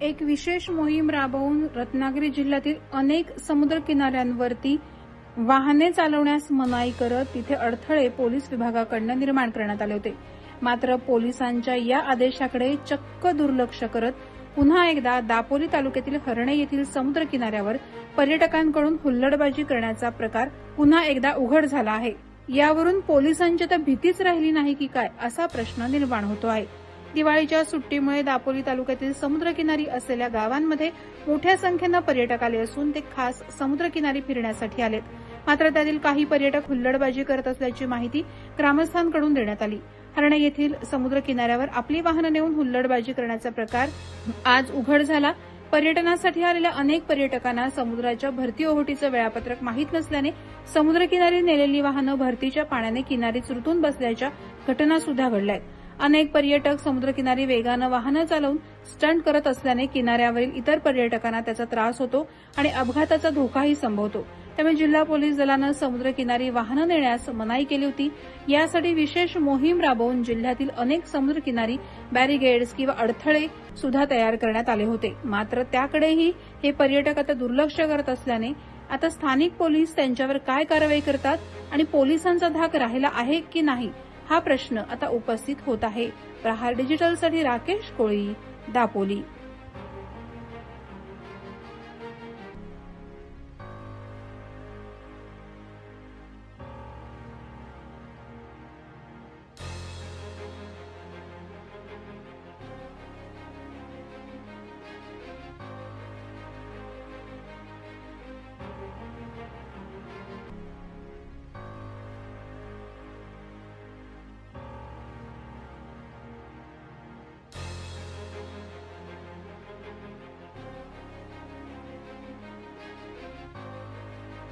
एक विशेष मोहीम राबवून रत्नागिरी जिल्ह्यातील अनेक समुद्र किनाऱ्यांवरती वाहने चालवण्यास मनाई करत तिथे अडथळे पोलीस विभागाकडून निर्माण करण्यात आले होते। मात्र पोलिसांच्या या आदेशाकडे चक्क दुर्लक्ष करत पुन्हा एकदा दापोली तालुक्यातील हर्णे येथील समुद्र किनाऱ्यावर पर्यटकांकडून हुल्लडबाजी करण्याचा प्रकार पुन्हा एकदा उघड झाला आहे। यावरून पोलिसांची तर भीतीच राहिली नाही की काय असा प्रश्न निर्माण होतो आहे। दिवाळीच्या सुट्टीमुळे दापोली तालुक्यातील समुद्रकिनारी असलेल्या गावांमध्ये मोठ्या संख्येने पर्यटक आले असून ते खास समुद्रकिनारी फिरण्यासाठी आलेत। मात्र त्यातील काही पर्यटक हुल्लडबाजी करत असल्याची माहिती ग्रामस्थांकडून देण्यात आली। हर्णे येथील समुद्र किनाऱ्यावर आपली वाहनं नेऊन हुल्लडबाजी करण्याचा प्रकार आज उघड झाला। पर्यटनासाठी आलेल्या अनेक पर्यटकांना समुद्राच्या भरती ओहोटीचं वेळापत्रक माहीत नसल्याने समुद्रकिनारी नेलेली वाहनं भरतीच्या पाण्याने किनारी चुरतून बसल्याच्या घटना सुद्धा घडल्या आहेत। अनेक पर्यटक समुद्रकिनारी वेगानं वाहनं चालवून स्टंट करत असल्याने किनाऱ्यावरील इतर पर्यटकांना त्याचा त्रास होतो आणि अपघाताचा धोकाही संभवतो। त्यामुळे जिल्हा पोलीस दलानं समुद्रकिनारी वाहनं नेण्यास मनाई केली होती। यासाठी विशेष मोहीम राबवून जिल्ह्यातील अनेक समुद्रकिनारी बॅरिगेड्स किंवा अडथळे सुद्धा तयार करण्यात आले होते। मात्र त्याकडेही हे पर्यटक आता दुर्लक्ष करत असल्याने आता स्थानिक पोलीस त्यांच्यावर काय कारवाई करतात आणि पोलिसांचा धाक राहिला आहे की नाही हा प्रश्न आता उपस्थित होत आहे। प्रहार डिजिटलसाठी राकेश कोळी, दापोली।